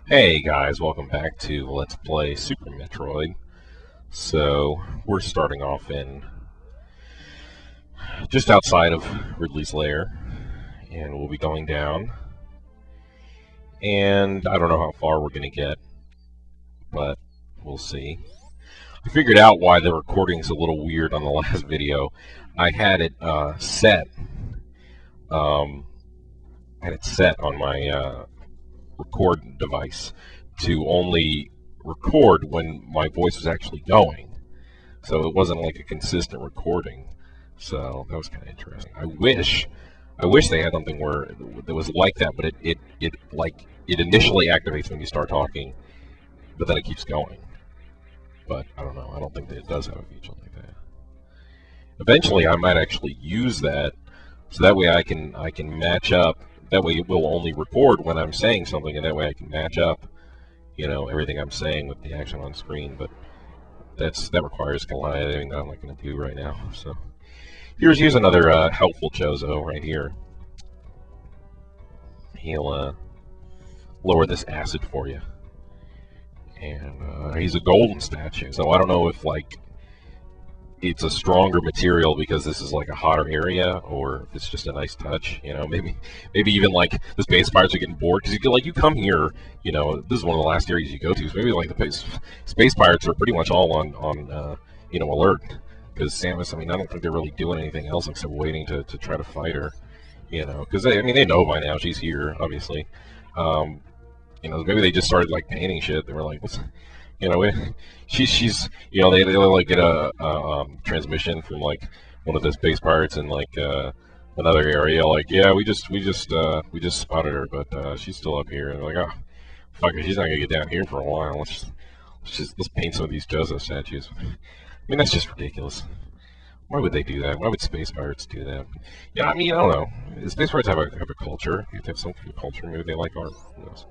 Hey guys, welcome back to Let's Play Super Metroid. So, we're starting off in just outside of Ridley's lair, and we'll be going down. And I don't know how far we're going to get, but we'll see. I figured out why the recording's a little weird on the last video. I had it set. I had it set on my record device to only record when my voice was actually going, so it wasn't like a consistent recording. So that was kind of interesting. I wish they had something where that was like that, but it initially activates when you start talking, but then it keeps going. But I don't know. I don't think that it does have a feature like that. Eventually, I might actually use that, so that way I can match up. That way it will only record when I'm saying something, and that way I can match up, everything I'm saying with the action on screen. But that requires a lot of editing that I'm not going to do right now. So here's another helpful Chozo right here. He'll lower this acid for you, and he's a golden statue. So I don't know if it's a stronger material because this is like a hotter area, or if it's just a nice touch. Maybe even like the space pirates are getting bored because you come here. This is one of the last areas you go to. So maybe like the space pirates are pretty much all on alert, because Samus. I mean, I don't think they're really doing anything else except waiting to try to fight her. Because they know by now she's here, obviously. Maybe they just started like painting shit. They were like, what's she's they like get a transmission from like one of the space pirates in like another area, like, yeah, we just spotted her, but she's still up here. And they're like, oh fuck it, she's not gonna get down here for a while. Let's paint some of these Chozo statues. I mean, that's just ridiculous. Why would they do that? Why would space pirates do that? Yeah, I mean, I don't know. Space pirates have a culture. You have to have some kind of culture. Maybe they like art. Who knows?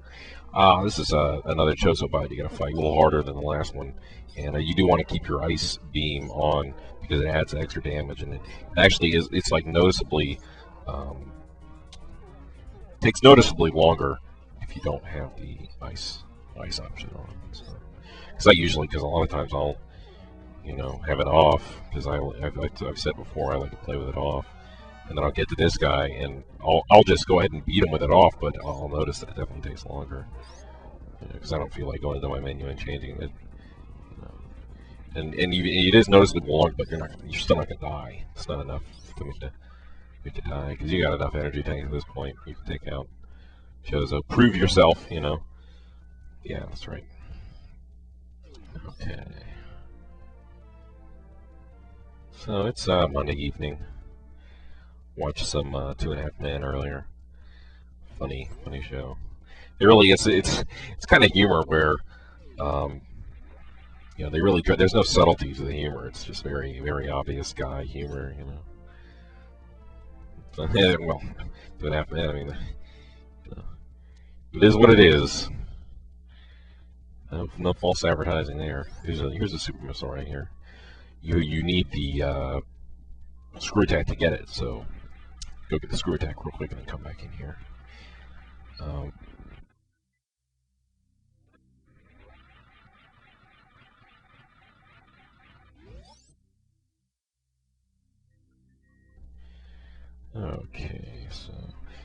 This is another Chozo bite. You got to fight a little harder than the last one, and you do want to keep your ice beam on because it adds extra damage, and it actually is. It's like noticeably takes noticeably longer if you don't have the ice option on. Because a lot of times I'll have it off, because I've said before I like to play with it off, and then I'll get to this guy and I'll just go ahead and beat him with it off, but I'll notice that it definitely takes longer, because I don't feel like going into my menu and changing it. And it is noticeably longer, but you're still not gonna die. It's not enough to make to die, because you got enough energy tanks at this point. You can take out Chozo. Prove yourself, Yeah, that's right. Okay. So it's Monday evening. Watched some 2.5 Men earlier. Funny show. It really is. It's kind of humor where, they really try. There's no subtlety to the humor. It's just very, very obvious guy humor. So, yeah, well, 2.5 Men. I mean, it is what it is. No false advertising there. Here's a super missile right here. You need the screw attack to get it, so go get the screw attack real quick and then come back in here. Okay, so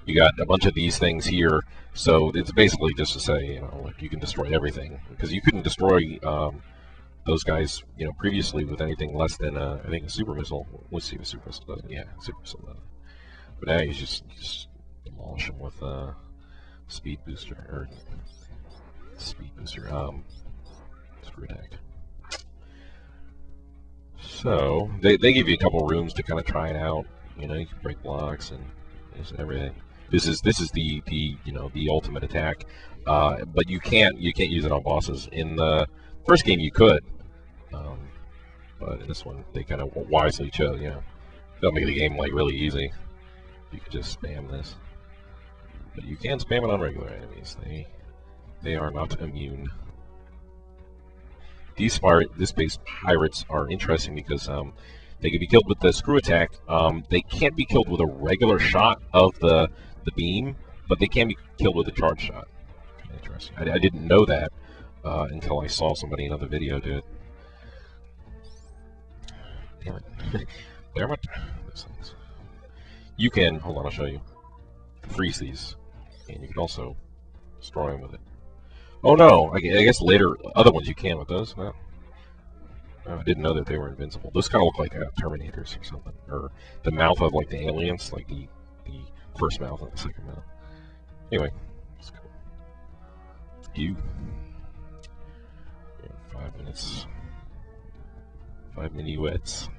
you got a bunch of these things here, so it's basically just to say, like, you can destroy everything, because you couldn't destroy those guys, previously with anything less than I think a super missile. Let's see if a super missile does it. Yeah, super missile does it. But now you just demolish them with speed booster screw attack. So they give you a couple rooms to kind of try it out. You can break blocks and everything. This is the the ultimate attack, but you can't use it on bosses. In the first game you could, but in this one they kind of wisely chose. They'll make the game like really easy. You can just spam this, but you can spam it on regular enemies. They are not immune. These space pirates are interesting because they can be killed with the screw attack. They can't be killed with a regular shot of the beam, but they can be killed with a charge shot. Okay. interesting. I didn't know that until I saw somebody in another video do it. Damn it. Damn it. Those things. You can, hold on, I'll show you. Freeze these. And you can also destroy them with it. Oh no, I guess later, other ones you can with those. No. I didn't know that they were invincible. Those kind of look like Terminators or something. Or the mouth of like the aliens, like the first mouth and the second mouth. Anyway, let's go. You. 5 minutes. 5 minuets.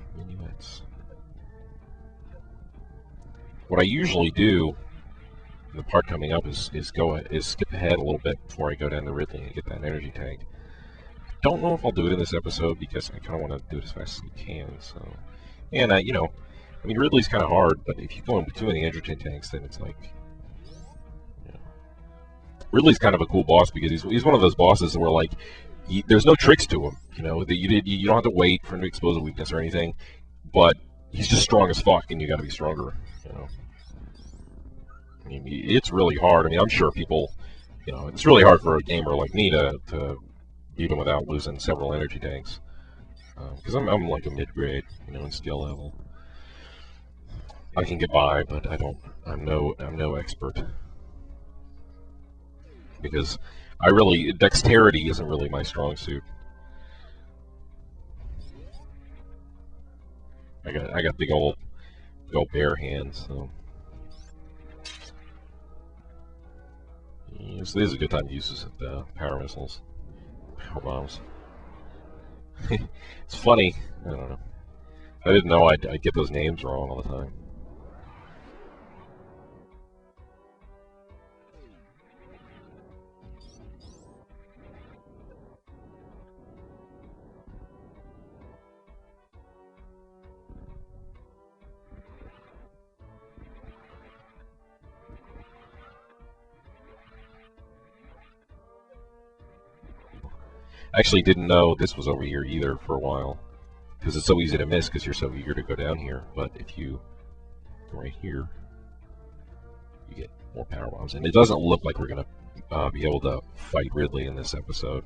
What I usually do, the part coming up, is skip ahead a little bit before I go down to Ridley and get that energy tank. Don't know if I'll do it in this episode because I kind of want to do it as fast as we can. So, and you know, I mean, Ridley's kind of hard, but if you go in too many energy tanks, then it's like, you know, Ridley's kind of a cool boss because he's one of those bosses where like there's no tricks to him. You know, that you don't have to wait for him to expose a weakness or anything, but he's just strong as fuck, and you got to be stronger. You know, I mean, it's really hard. I mean, I'm sure people, you know, it's really hard for a gamer like me to beat him without losing several energy tanks. Because I'm like a mid-grade, you know, in skill level. I can get by, but I'm no expert. Because dexterity isn't really my strong suit. I got big old bare hands, so. Yeah, so this is a good time to use the power missiles. Power bombs. It's funny. I don't know. I didn't know I'd get those names wrong all the time. I actually didn't know this was over here either for a while, because it's so easy to miss because you're so eager to go down here. But if you go right here, you get more power bombs. And it doesn't look like we're going to be able to fight Ridley in this episode,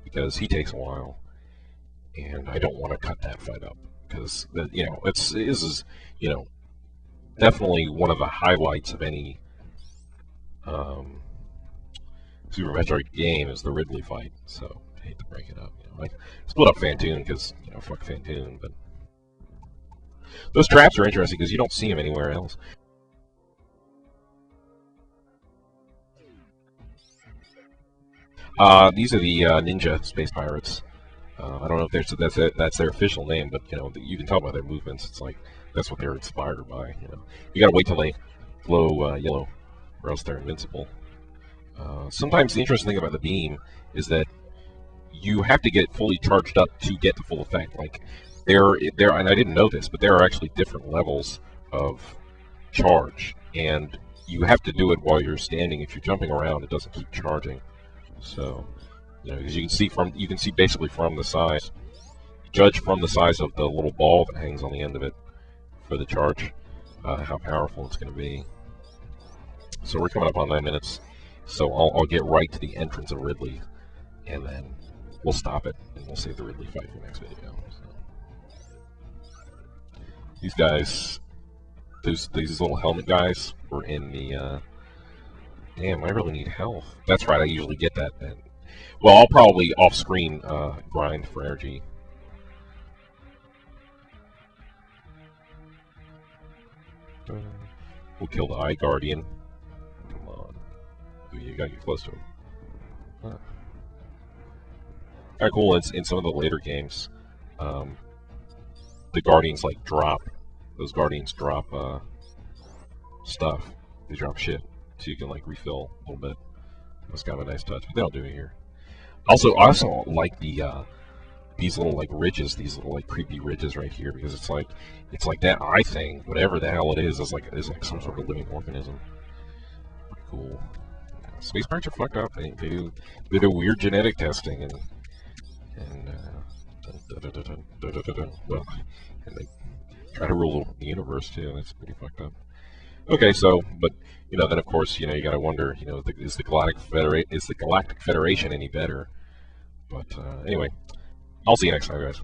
because he takes a while, and I don't want to cut that fight up, because, you know, this is, you know, definitely one of the highlights of any Super Metroid game is the Ridley fight. So I hate to break it up. You know, I split up Fantoon because, you know, fuck Fantoon, but those traps are interesting because you don't see them anywhere else. These are the ninja space pirates. I don't know if that's their official name, but you know, you can tell by their movements. It's like that's what they're inspired by. You know, you gotta wait till they glow yellow, or else they're invincible. Sometimes the interesting thing about the beam is that you have to get fully charged up to get the full effect. Like there, and I didn't know this, but there are actually different levels of charge, and you have to do it while you're standing. If you're jumping around, it doesn't keep charging. So, you know, as you can see basically from the size, judge from the size of the little ball that hangs on the end of it for the charge, how powerful it's going to be. So we're coming up on 9 minutes. So I'll get right to the entrance of Ridley, and then we'll stop it, and we'll save the Ridley fight for the next video. So. These guys, these little helmet guys, were in the. Damn, I really need health. That's right, I usually get that then. Well, I'll probably off-screen grind for energy. We'll kill the Eye Guardian. Come on. Ooh, you gotta get close to him. Huh. Alright, cool. In some of the later games, the Guardians, like, drop. Those Guardians drop stuff. They drop shit. So you can like refill a little bit. That's kind of a nice touch, but they don't do it here. I also like the these little like ridges, these little like creepy ridges right here, because it's like that eye thing, whatever the hell it is like some sort of living organism. Pretty cool. Yeah, space pirates are fucked up. They do weird genetic testing and well, and they try to rule the universe too. That's pretty fucked up. Okay, so, but then of course, you got to wonder, is the Galactic Federation any better? But anyway, I'll see you next time, guys.